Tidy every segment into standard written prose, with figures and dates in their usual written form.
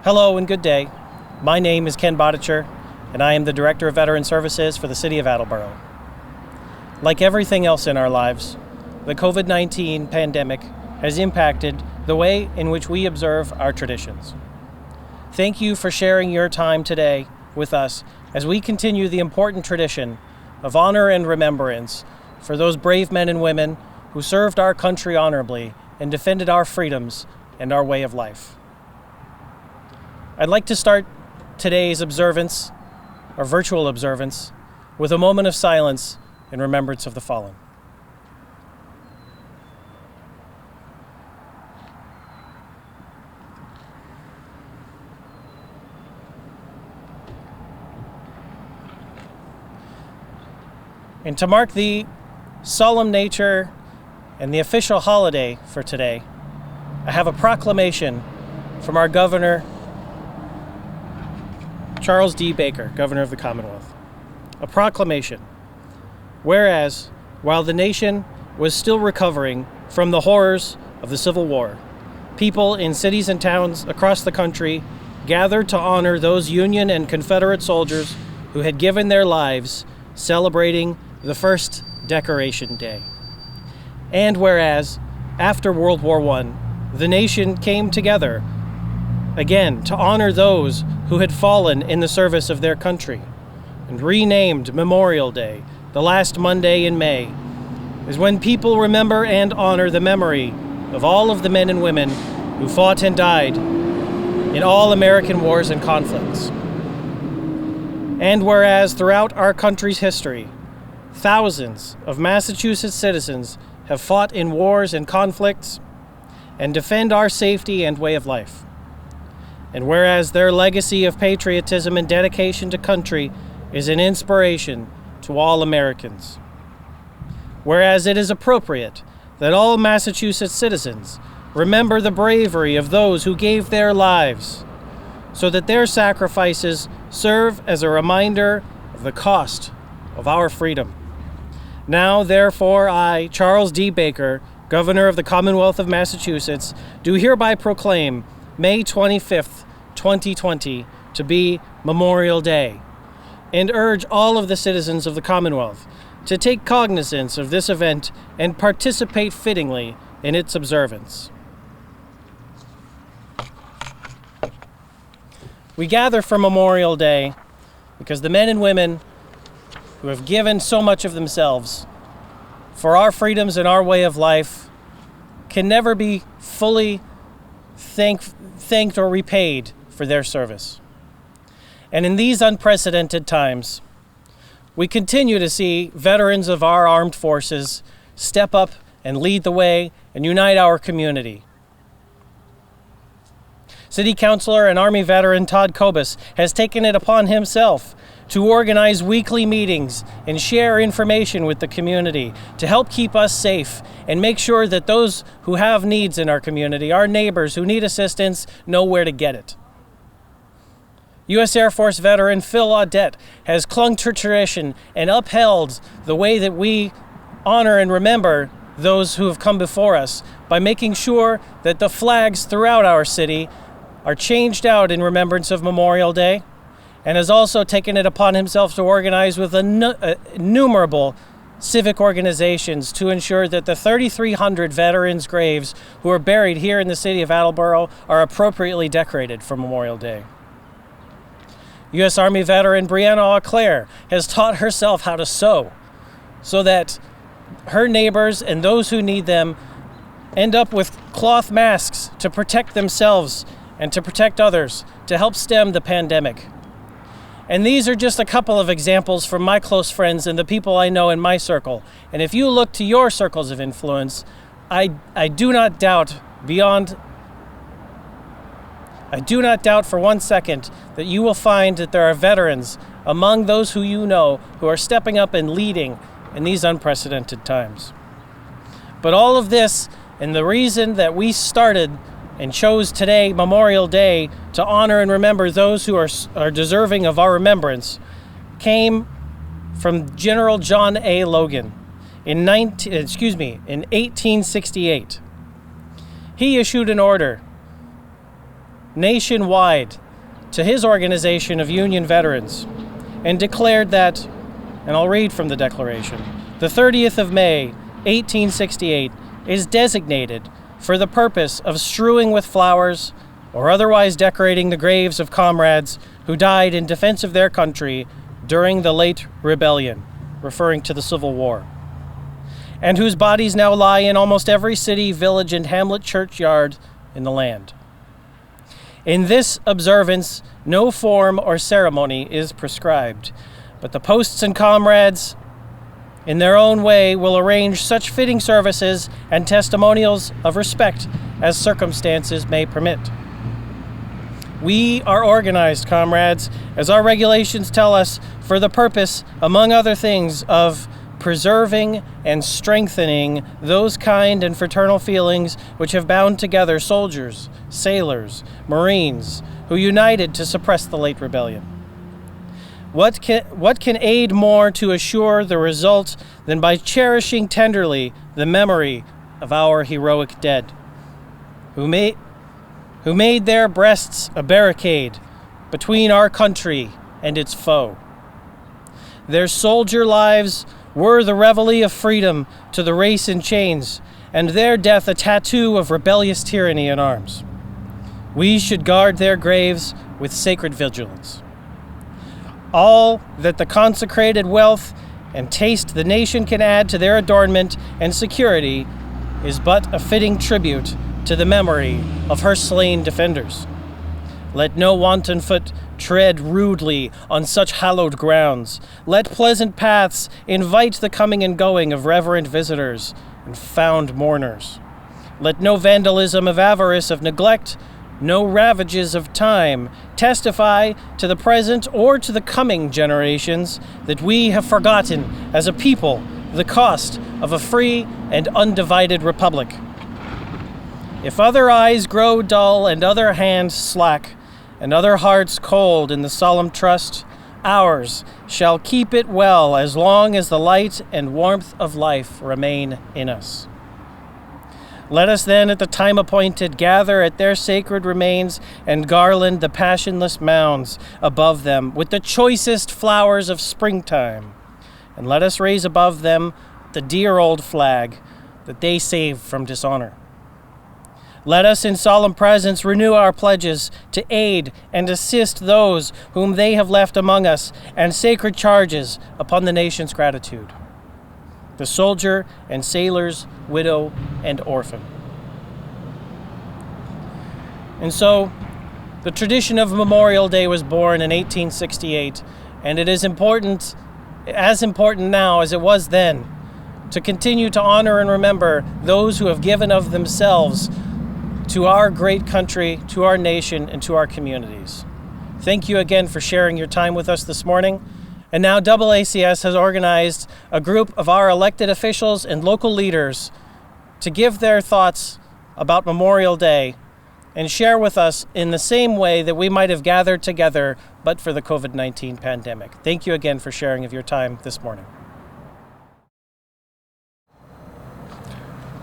Hello and good day. My name is Ken Bodicher, and I am the Director of Veteran Services for the City of Attleboro. Like everything else in our lives, the COVID-19 pandemic has impacted the way in which we observe our traditions. Thank you for sharing your time today with us as we continue the important tradition of honor and remembrance for those brave men and women who served our country honorably and defended our freedoms and our way of life. I'd like to start today's observance, or virtual observance, with a moment of silence in remembrance of the fallen. And to mark the solemn nature and the official holiday for today, I have a proclamation from our Governor, Charles D. Baker, Governor of the Commonwealth. A proclamation. Whereas, while the nation was still recovering from the horrors of the Civil War, people in cities and towns across the country gathered to honor those Union and Confederate soldiers who had given their lives celebrating the first Decoration Day. And whereas, after World War I, the nation came together again to honor those who had fallen in the service of their country, and renamed Memorial Day, the last Monday in May, is when people remember and honor the memory of all of the men and women who fought and died in all American wars and conflicts. And whereas throughout our country's history, thousands of Massachusetts citizens have fought in wars and conflicts and defend our safety and way of life. And whereas their legacy of patriotism and dedication to country is an inspiration to all Americans. Whereas it is appropriate that all Massachusetts citizens remember the bravery of those who gave their lives, so that their sacrifices serve as a reminder of the cost of our freedom. Now, therefore, I, Charles D. Baker, Governor of the Commonwealth of Massachusetts, do hereby proclaim May 25th, 2020 to be Memorial Day, and urge all of the citizens of the Commonwealth to take cognizance of this event and participate fittingly in its observance. We gather for Memorial Day because the men and women who have given so much of themselves for our freedoms and our way of life can never be fully thanked or repaid for their service. And in these unprecedented times, we continue to see veterans of our armed forces step up and lead the way and unite our community. City Councilor and Army veteran Todd Kobus has taken it upon himself to organize weekly meetings and share information with the community to help keep us safe and make sure that those who have needs in our community, our neighbors who need assistance, know where to get it. U.S. Air Force veteran Phil Audette has clung to tradition and upheld the way that we honor and remember those who have come before us by making sure that the flags throughout our city are changed out in remembrance of Memorial Day, and has also taken it upon himself to organize with innumerable civic organizations to ensure that the 3,300 veterans' graves who are buried here in the city of Attleboro are appropriately decorated for Memorial Day. U.S. Army veteran Brianna Auclair has taught herself how to sew so that her neighbors and those who need them end up with cloth masks to protect themselves and to protect others to help stem the pandemic. And these are just a couple of examples from my close friends and the people I know in my circle. And if you look to your circles of influence, I do not doubt for 1 second that you will find that there are veterans among those who you know who are stepping up and leading in these unprecedented times. But all of this, and the reason that we started and chose today, Memorial Day, to honor and remember those who are deserving of our remembrance, came from General John A. Logan in 1868. He issued an order nationwide to his organization of Union veterans and declared that, and I'll read from the declaration, the 30th of May, 1868, is designated for the purpose of strewing with flowers or otherwise decorating the graves of comrades who died in defense of their country during the late rebellion, referring to the Civil War, and whose bodies now lie in almost every city, village, and hamlet churchyard in the land. In this observance, no form or ceremony is prescribed, but the posts and comrades, in their own way, will arrange such fitting services and testimonials of respect as circumstances may permit. We are organized, comrades, as our regulations tell us, for the purpose, among other things, of preserving and strengthening those kind and fraternal feelings which have bound together soldiers, sailors, Marines, who united to suppress the late rebellion. What can aid more to assure the result than by cherishing tenderly the memory of our heroic dead, who made their breasts a barricade between our country and its foe. Their soldier lives were the reveille of freedom to the race in chains, and their death a tattoo of rebellious tyranny in arms. We should guard their graves with sacred vigilance. All that the consecrated wealth and taste the nation can add to their adornment and security is but a fitting tribute to the memory of her slain defenders. Let no wanton foot tread rudely on such hallowed grounds. Let pleasant paths invite the coming and going of reverent visitors and found mourners. Let no vandalism of avarice, of neglect, no ravages of time testify to the present or to the coming generations that we have forgotten as a people the cost of a free and undivided republic. If other eyes grow dull and other hands slack and other hearts cold in the solemn trust, ours shall keep it well as long as the light and warmth of life remain in us. Let us then, at the time appointed, gather at their sacred remains and garland the passionless mounds above them with the choicest flowers of springtime. And let us raise above them the dear old flag that they saved from dishonor. Let us in solemn presence renew our pledges to aid and assist those whom they have left among us, and sacred charges upon the nation's gratitude. The soldier and sailor's widow and orphan. And so, the tradition of Memorial Day was born in 1868, and it is important, as important now as it was then, to continue to honor and remember those who have given of themselves to our great country, to our nation, and to our communities. Thank you again for sharing your time with us this morning. And now AACS has organized a group of our elected officials and local leaders to give their thoughts about Memorial Day and share with us in the same way that we might have gathered together but for the COVID-19 pandemic. Thank you again for sharing of your time this morning.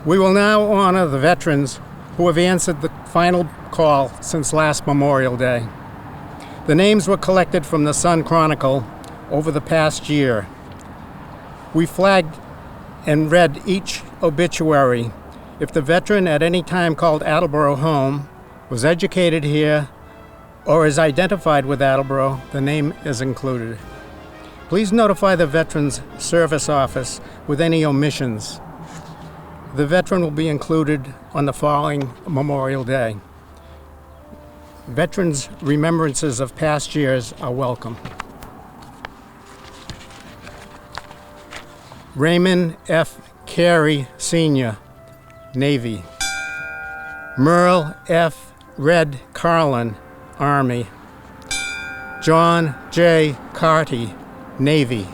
We will now honor the veterans who have answered the final call since last Memorial Day. The names were collected from the Sun Chronicle over the past year. We flagged and read each obituary. If the veteran at any time called Attleboro home, was educated here, or is identified with Attleboro, the name is included. Please notify the Veterans Service Office with any omissions. The veteran will be included on the following Memorial Day. Veterans' remembrances of past years are welcome. Raymond F. Carey, Sr., Navy. Merle F. Red Carlin, Army. John J. Carty, Navy.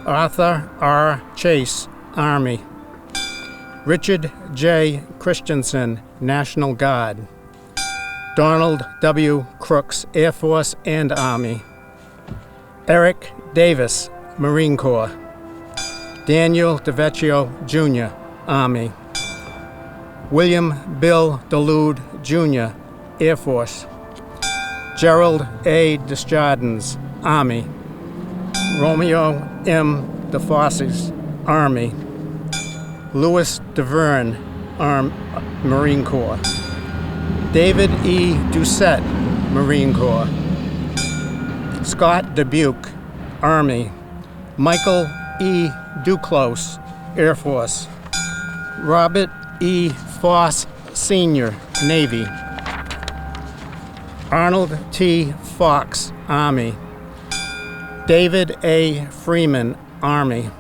Arthur R. Chase, Army. Richard J. Christensen, National Guard. Donald W. Crooks, Air Force and Army. Eric Davis, Marine Corps. Daniel DeVecchio, Jr., Army. William Bill DeLude, Jr., Air Force. Gerald A. Desjardins, Army. Romeo M. DeFosses, Army. Louis DeVerne, Marine Corps. David E. Doucette, Marine Corps. Scott Dubuque, Army. Michael E. Duclos, Air Force. Robert E. Foss, Sr., Navy. Arnold T. Fox, Army. David A. Freeman, Army.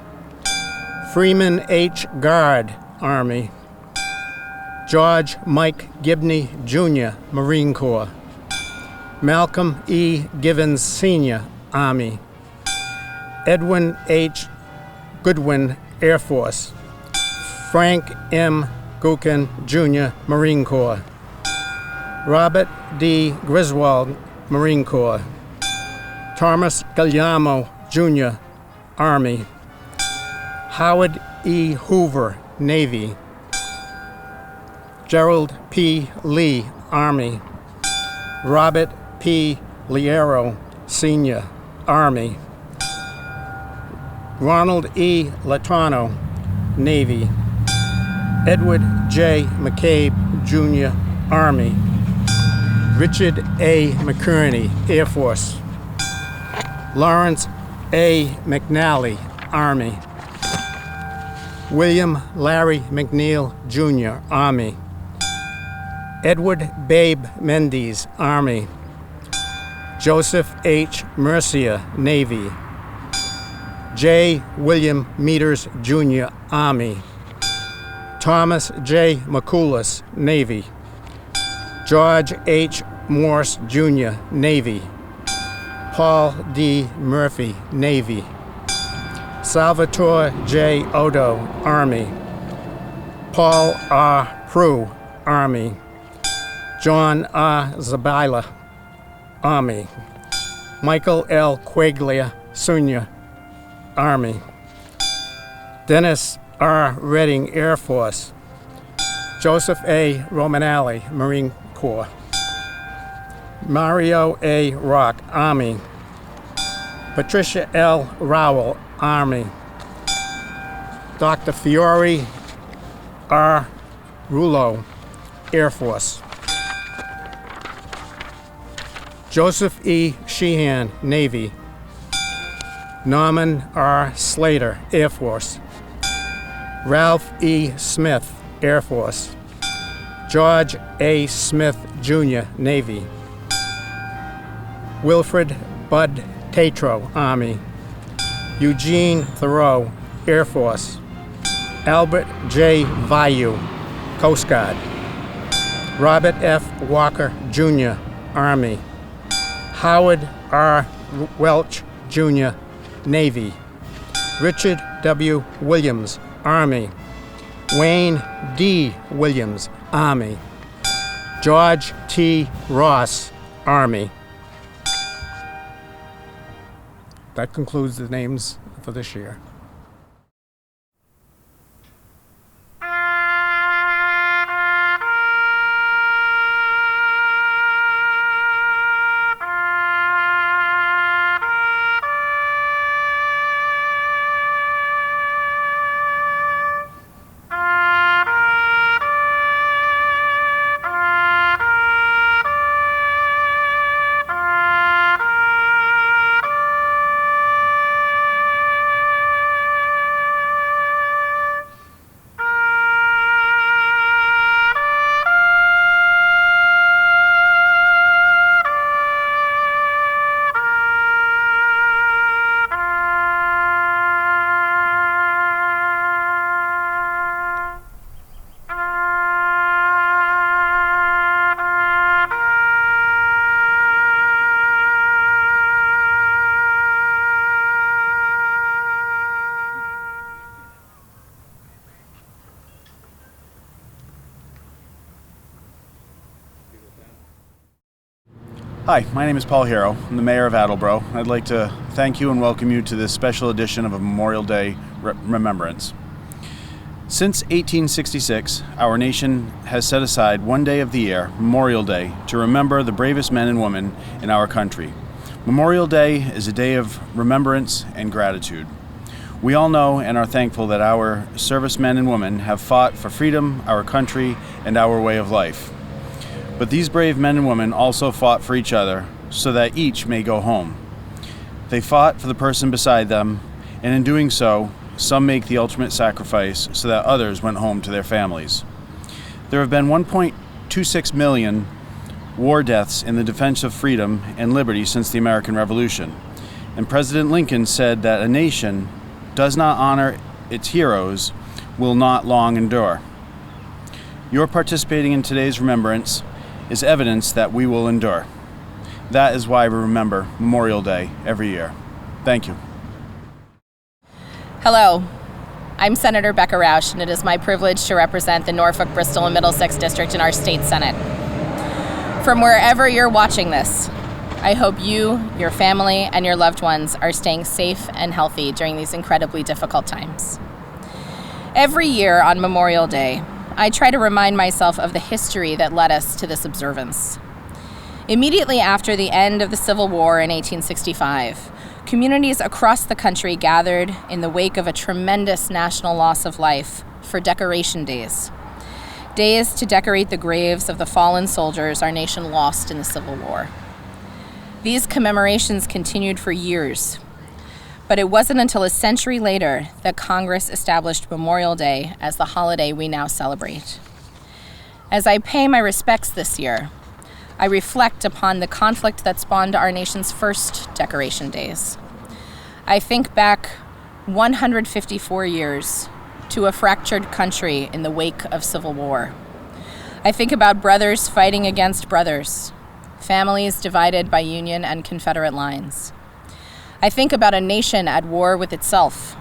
Freeman H. Guard, Army. George Mike Gibney, Jr., Marine Corps. Malcolm E. Givens, Sr., Army. Edwin H. Goodwin, Air Force. Frank M. Gookin, Jr., Marine Corps. Robert D. Griswold, Marine Corps. Thomas Guglielmo, Jr., Army. Howard E. Hoover, Navy. Gerald P. Lee, Army. Robert P. Liero, Sr., Army. Ronald E. Latano, Navy. Edward J. McCabe, Jr., Army. Richard A. McCurney, Air Force. Lawrence A. McNally, Army. William Larry McNeil, Jr., Army. Edward Babe Mendes, Army. Joseph H. Mercier, Navy. J. William Meters, Jr., Army. Thomas J. McCoulis, Navy. George H. Morse, Jr., Navy. Paul D. Murphy, Navy. Salvatore J. Odo, Army. Paul R. Prue, Army. John R. Zabila, Army. Michael L. Quaglia, Sr., Army. Dennis R. Redding, Air Force. Joseph A. Romanelli, Marine Corps. Mario A. Rock, Army. Patricia L. Rowell, Army. Dr. Fiore R. Rouleau, Air Force. Joseph E. Sheehan, Navy. Norman R. Slater, Air Force. Ralph E. Smith, Air Force. George A. Smith, Jr., Navy. Wilfred Bud Tatro, Army. Eugene Thoreau, Air Force. Albert J. Vayu, Coast Guard. Robert F. Walker, Jr., Army. Howard R. Welch, Jr., Navy. Richard W. Williams, Army. Wayne D. Williams, Army. George T. Ross, Army. That concludes the names for this year. Hi, my name is Paul HEROUX. I'm the mayor of Attleboro. I'd like to thank you and welcome you to this special edition of a Memorial Day remembrance. Since 1866, our nation has set aside one day of the year, Memorial Day, to remember the bravest men and women in our country. Memorial Day is a day of remembrance and gratitude. We all know and are thankful that our servicemen and women have fought for freedom, our country, and our way of life. But these brave men and women also fought for each other so that each may go home. They fought for the person beside them, and in doing so, some make the ultimate sacrifice so that others went home to their families. There have been 1.26 million war deaths in the defense of freedom and liberty since the American Revolution. And President Lincoln said that a nation does not honor its heroes will not long endure. Your participating in today's remembrance is evidence that we will endure. That is why we remember Memorial Day every year. Thank you. Hello, I'm Senator Becca Rausch, and it is my privilege to represent the Norfolk, Bristol, and Middlesex District in our state Senate. From wherever you're watching this, I hope you, your family, and your loved ones are staying safe and healthy during these incredibly difficult times. Every year on Memorial Day, I try to remind myself of the history that led us to this observance. Immediately after the end of the Civil War in 1865, communities across the country gathered in the wake of a tremendous national loss of life for decoration days. Days to decorate the graves of the fallen soldiers our nation lost in the Civil War. These commemorations continued for years, but it wasn't until a century later that Congress established Memorial Day as the holiday we now celebrate. As I pay my respects this year, I reflect upon the conflict that spawned our nation's first decoration days. I think back 154 years to a fractured country in the wake of Civil War. I think about brothers fighting against brothers, families divided by Union and Confederate lines. I think about a nation at war with itself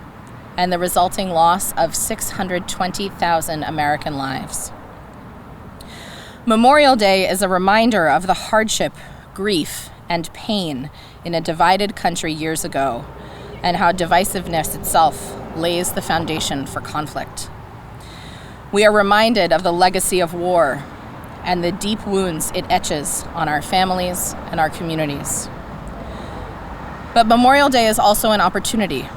and the resulting loss of 620,000 American lives. Memorial Day is a reminder of the hardship, grief, and pain in a divided country years ago, and how divisiveness itself lays the foundation for conflict. We are reminded of the legacy of war and the deep wounds it etches on our families and our communities. But Memorial Day is also an opportunity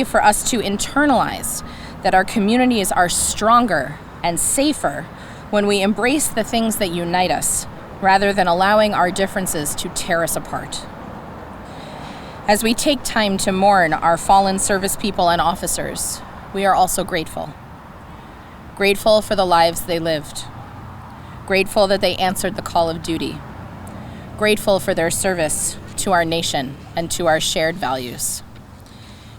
for us to internalize that our communities are stronger and safer when we embrace the things that unite us, rather than allowing our differences to tear us apart. As we take time to mourn our fallen service people and officers, we are also grateful. Grateful for the lives they lived. Grateful that they answered the call of duty. Grateful for their service to our nation and to our shared values.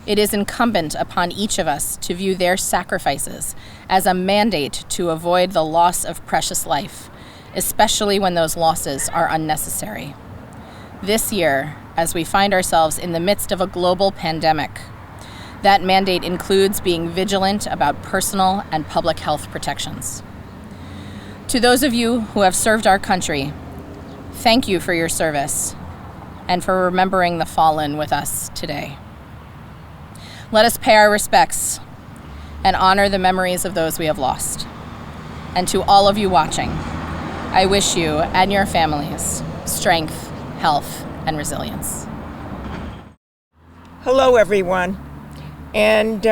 It is incumbent upon each of us to view their sacrifices as a mandate to avoid the loss of precious life, especially when those losses are unnecessary. This year, as we find ourselves in the midst of a global pandemic, that mandate includes being vigilant about personal and public health protections. To those of you who have served our country, thank you for your service and for remembering the fallen with us today. Let us pay our respects and honor the memories of those we have lost. And to all of you watching, I wish you and your families strength, health, and resilience. Hello, everyone, and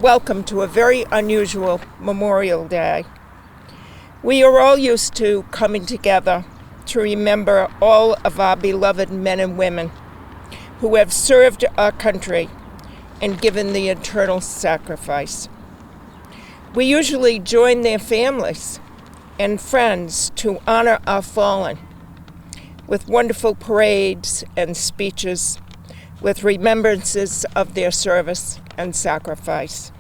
welcome to a very unusual Memorial Day. We are all used to coming together to remember all of our beloved men and women who have served our country and given the eternal sacrifice. We usually join their families and friends to honor our fallen with wonderful parades and speeches, with remembrances of their service and sacrifice.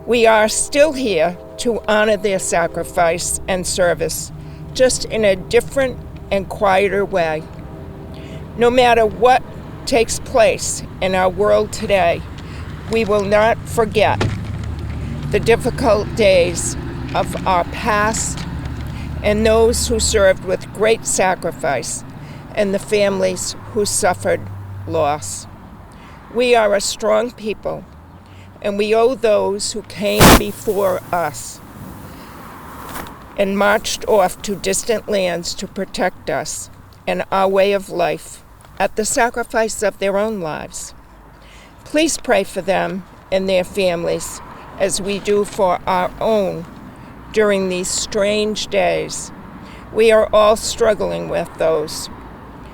We are still here to honor their sacrifice and service, just in a different and quieter way. No matter what takes place in our world today, we will not forget the difficult days of our past and those who served with great sacrifice and the families who suffered loss. We are a strong people, and we owe those who came before us and marched off to distant lands to protect us and our way of life at the sacrifice of their own lives. Please pray for them and their families as we do for our own during these strange days. We are all struggling with those.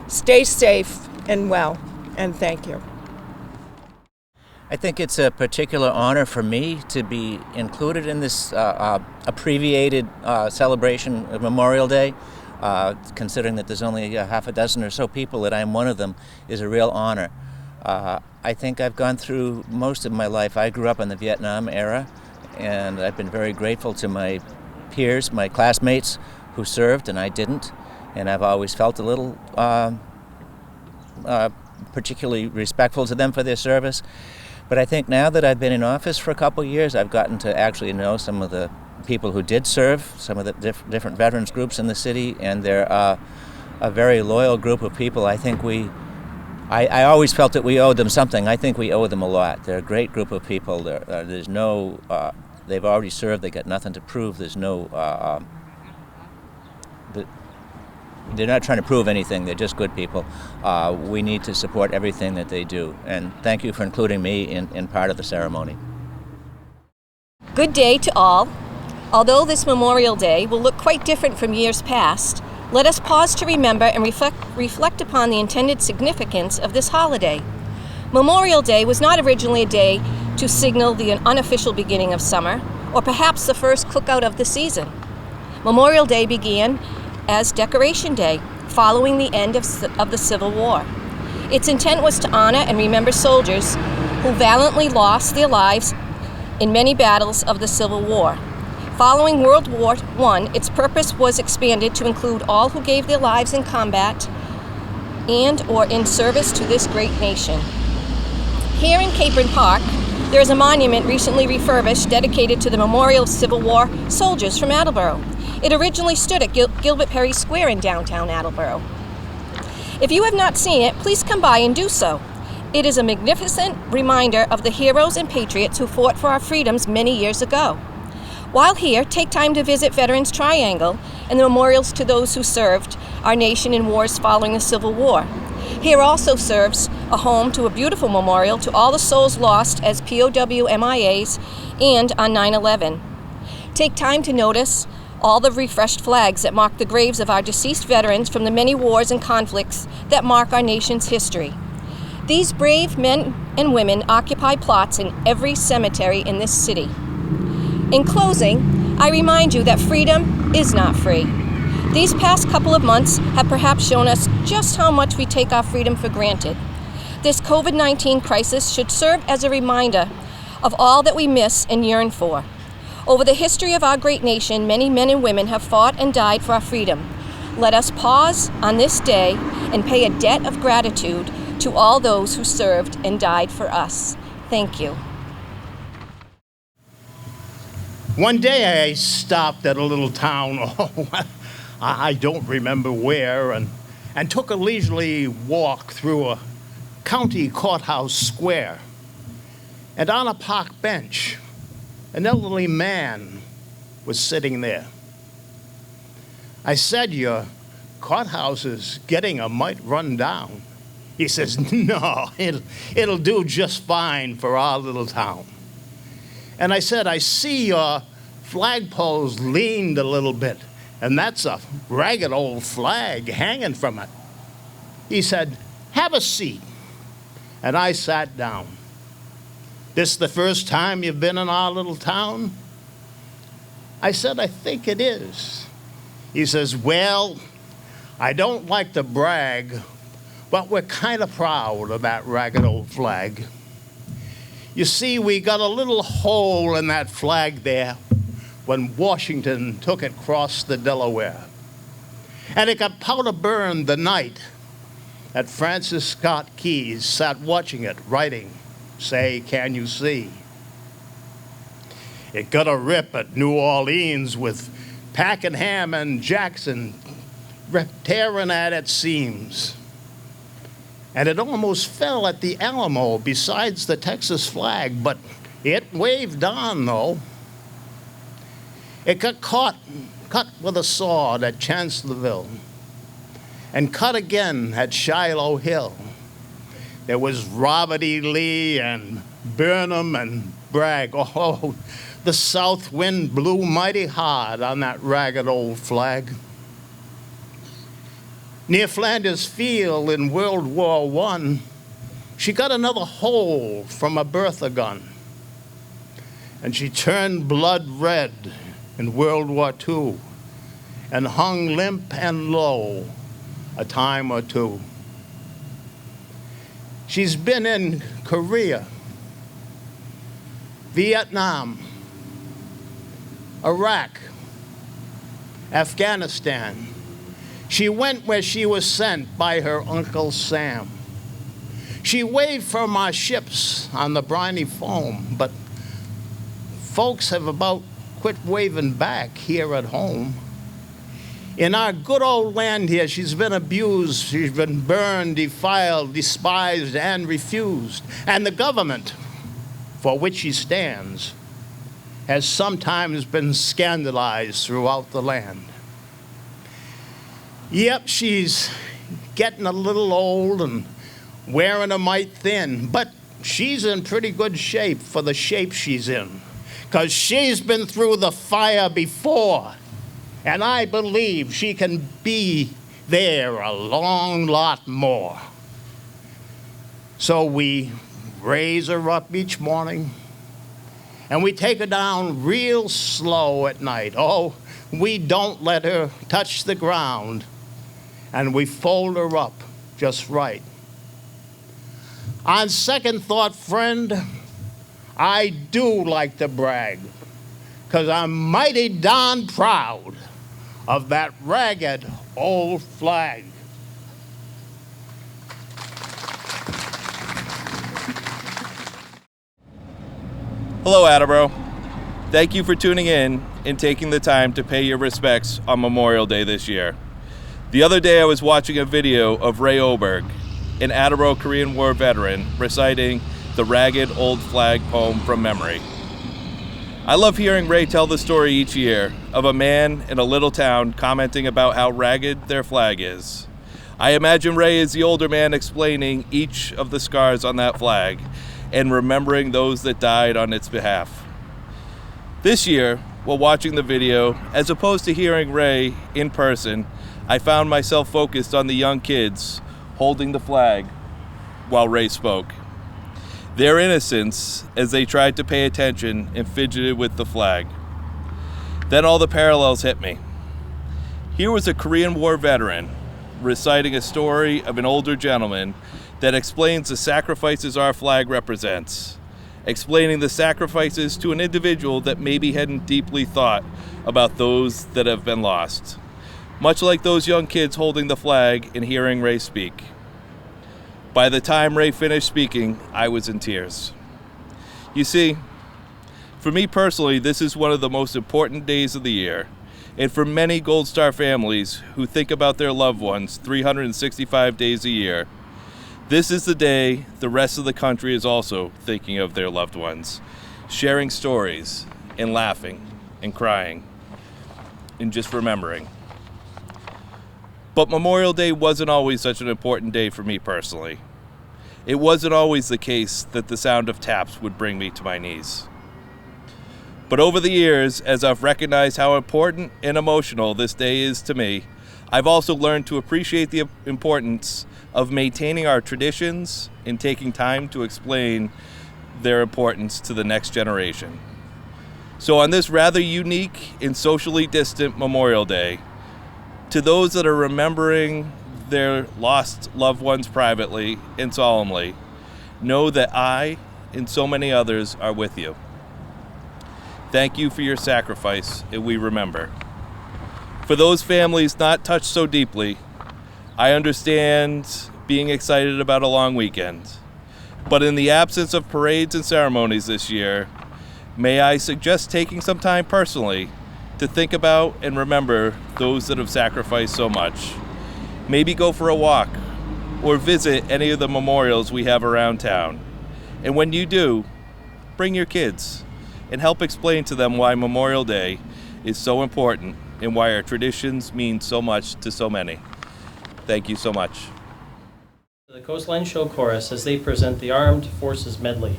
Stay safe and well, and thank you. I think it's a particular honor for me to be included in this abbreviated celebration of Memorial Day. Considering that there's only half a dozen or so people, that I'm one of them, is a real honor. I think I've gone through most of my life. I grew up in the Vietnam era, and I've been very grateful to my peers, my classmates who served and I didn't, and I've always felt a little particularly respectful to them for their service. But I think now that I've been in office for a couple of years, I've gotten to actually know some of the people who did serve, some of the different veterans groups in the city, and they're a very loyal group of people. I think I always felt that we owed them something. I think we owe them a lot. They're a great group of people. There's no, they've already served, they got nothing to prove. There's no, they're not trying to prove anything. They're just good people. We need to support everything that they do. And thank you for including me in part of the ceremony. Good day to all. Although this Memorial Day will look quite different from years past, let us pause to remember and reflect upon the intended significance of this holiday. Memorial Day was not originally a day to signal the unofficial beginning of summer, or perhaps the first cookout of the season. Memorial Day began as Decoration Day, following the end of the Civil War. Its intent was to honor and remember soldiers who valiantly lost their lives in many battles of the Civil War. Following World War I, its purpose was expanded to include all who gave their lives in combat and or in service to this great nation. Here in Capron Park, there is a monument recently refurbished dedicated to the memorial of Civil War soldiers from Attleboro. It originally stood at Gilbert Perry Square in downtown Attleboro. If you have not seen it, please come by and do so. It is a magnificent reminder of the heroes and patriots who fought for our freedoms many years ago. While here, take time to visit Veterans Triangle and the memorials to those who served our nation in wars following the Civil War. Here also serves a home to a beautiful memorial to all the souls lost as POW MIAs and on 9/11. Take time to notice all the refreshed flags that mark the graves of our deceased veterans from the many wars and conflicts that mark our nation's history. These brave men and women occupy plots in every cemetery in this city. In closing, I remind you that freedom is not free. These past couple of months have perhaps shown us just how much we take our freedom for granted. This COVID-19 crisis should serve as a reminder of all that we miss and yearn for. Over the history of our great nation, many men and women have fought and died for our freedom. Let us pause on this day and pay a debt of gratitude to all those who served and died for us. Thank you. One day I stopped at a little town, I don't remember where, and took a leisurely walk through a county courthouse square. And on a park bench, an elderly man was sitting there. I said, "Your courthouse is getting a mite run down." He says, "No, it'll do just fine for our little town." And I said, "I see your flagpole's leaned a little bit, and that's a ragged old flag hanging from it." He said, "Have a seat." And I sat down. "This the first time you've been in our little town?" I said, "I think it is." He says, "Well, I don't like to brag, but we're kind of proud of that ragged old flag. You see, we got a little hole in that flag there when Washington took it across the Delaware. And it got powder burned the night that Francis Scott Key sat watching it, writing, 'Say, can you see?' It got a rip at New Orleans with Pakenham and Jackson tearing at its seams. And it almost fell at the Alamo besides the Texas flag, but It waved on, though. It got cut with a sword at Chancellorsville, and cut again at Shiloh Hill. There was Robert E. Lee and Burnham and Bragg. Oh, the south wind blew mighty hard on that ragged old flag. Near Flanders Field in World War I, she got another hole from a Bertha gun, and she turned blood red in World War II and hung limp and low a time or two. She's been in Korea, Vietnam, Iraq, Afghanistan. She went where she was sent by her Uncle Sam. She waved from our ships on the briny foam, but folks have about quit waving back here at home. In our good old land here, she's been abused, she's been burned, defiled, despised, and refused. And the government for which she stands has sometimes been scandalized throughout the land. Yep, she's getting a little old and wearing a mite thin, but she's in pretty good shape for the shape she's in, 'cause she's been through the fire before, and I believe she can be there a long lot more. So we raise her up each morning, and we take her down real slow at night. Oh, we don't let her touch the ground, and we fold her up just right. On second thought, friend, I do like to brag, 'cause I'm mighty darn proud of that ragged old flag. Hello, Attleboro. Thank you for tuning in and taking the time to pay your respects on Memorial Day this year. The other day I was watching a video of Ray Oberg, an Attleboro Korean War veteran, reciting the Ragged Old Flag poem from memory. I love hearing Ray tell the story each year of a man in a little town commenting about how ragged their flag is. I imagine Ray is the older man explaining each of the scars on that flag and remembering those that died on its behalf. This year, while watching the video, as opposed to hearing Ray in person, I found myself focused on the young kids holding the flag while Ray spoke. Their innocence as they tried to pay attention and fidgeted with the flag. Then all the parallels hit me. Here was a Korean War veteran reciting a story of an older gentleman that explains the sacrifices our flag represents, explaining the sacrifices to an individual that maybe hadn't deeply thought about those that have been lost. Much like those young kids holding the flag and hearing Ray speak. By the time Ray finished speaking, I was in tears. You see, for me personally, this is one of the most important days of the year. And for many Gold Star families who think about their loved ones 365 days a year, this is the day the rest of the country is also thinking of their loved ones, sharing stories and laughing and crying and just remembering. But Memorial Day wasn't always such an important day for me personally. It wasn't always the case that the sound of taps would bring me to my knees. But over the years, as I've recognized how important and emotional this day is to me, I've also learned to appreciate the importance of maintaining our traditions and taking time to explain their importance to the next generation. So on this rather unique and socially distant Memorial Day, to those that are remembering their lost loved ones privately and solemnly, know that I and so many others are with you. Thank you for your sacrifice, and we remember. For those families not touched so deeply, I understand being excited about a long weekend. But in the absence of parades and ceremonies this year, may I suggest taking some time personally to think about and remember those that have sacrificed so much. Maybe go for a walk or visit any of the memorials we have around town. And when you do, bring your kids and help explain to them why Memorial Day is so important and why our traditions mean so much to so many. Thank you so much. The Coastline Show Chorus as they present the Armed Forces Medley.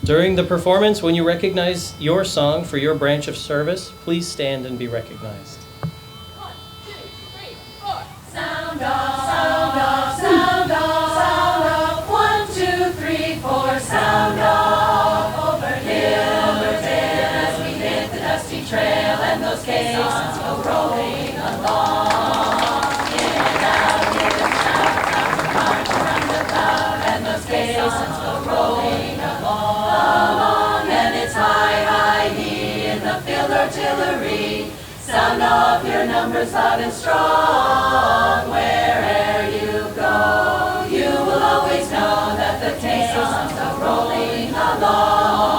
During the performance, when you recognize your song for your branch of service, please stand and be recognized. 1, 2, 3, 4. Sound off, sound off, sound off, sound off. 1, 2, 3, 4. Sound off. Over hill, over dale, as we hit the dusty trail, and those caissons go rolling along. In and out, after march around the cloud, and those caissons go rolling along. And it's high, high, he in the field artillery. Sound off your numbers loud and strong. Where'er you go, you will always know that the caissons go rolling along.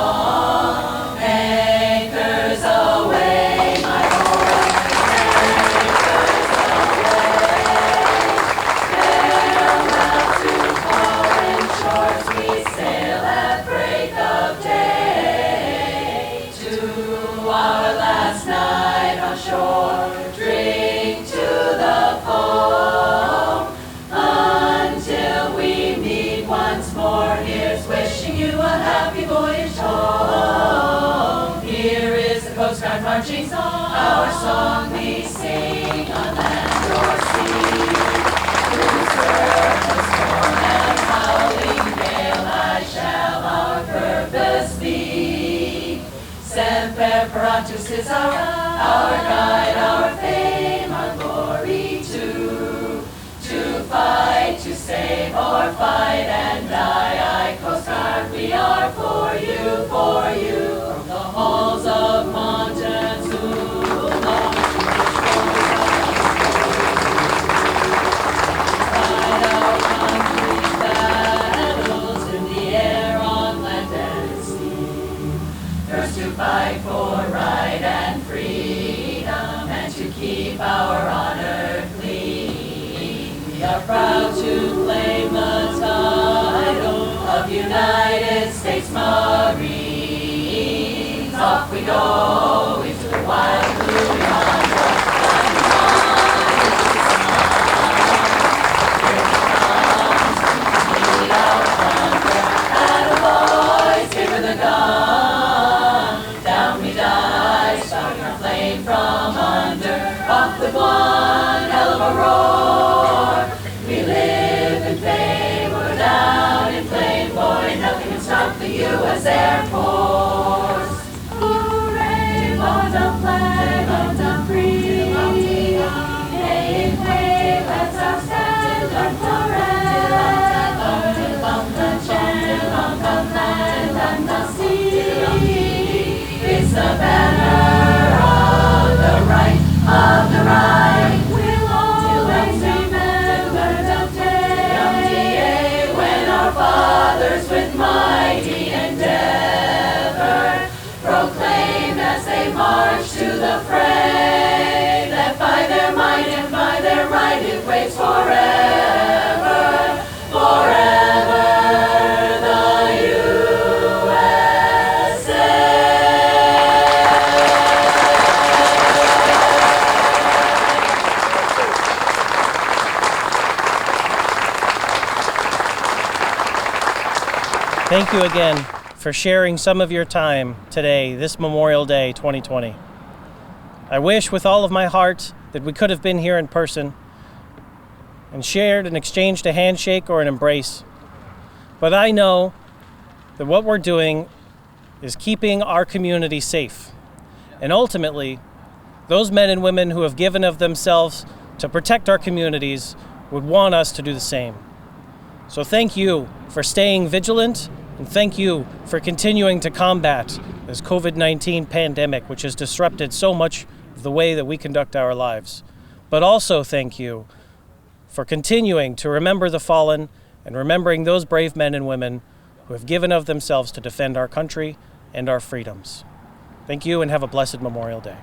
Anchors away, my boys, anchors away. Farewell to foreign shores, we sail at break of day. To our last night on shore, drink to the foam, until we meet once more. Here's wishing you a happy voyage home. Here is the Coast Guard marching song, our song we sing on land or sea. Through surf and storm and howling gale, I shall our purpose be. Semper Paratus is our guide, our fame, our glory too. To fight, to save, or fight and die, I Coast Guard, we are for you, for you. From the halls of Montezuma to the shores of fight our country's battles in the air, on land and sea. First to fight for right and freedom, and to keep our honor clean. We are proud to claim the title of United States Marines. Off we go into the wild blue yonder. Attaboys, give her the gun. Down we dive, spouting our flame from under. Off with one hell of a roar. We live in fame, we're down in flame. Boy, nothing can stop the U.S. Air Force. Hooray, for the flag of the free. Hey, hey, let's our stand up forever. From the channel, on the land and the sea. It's the banner of the right, of the right. We'll always remember the day when our fathers with mighty endeavor proclaimed as they marched to the fray that by their might and by their right it waits forever, forever the USA. Thank you again for sharing some of your time today, this Memorial Day 2020. I wish with all of my heart that we could have been here in person and shared and exchanged a handshake or an embrace. But I know that what we're doing is keeping our community safe. And ultimately, those men and women who have given of themselves to protect our communities would want us to do the same. So thank you for staying vigilant, and thank you for continuing to combat this COVID-19 pandemic, which has disrupted so much of the way that we conduct our lives. But also thank you for continuing to remember the fallen and remembering those brave men and women who have given of themselves to defend our country and our freedoms. Thank you, and have a blessed Memorial Day.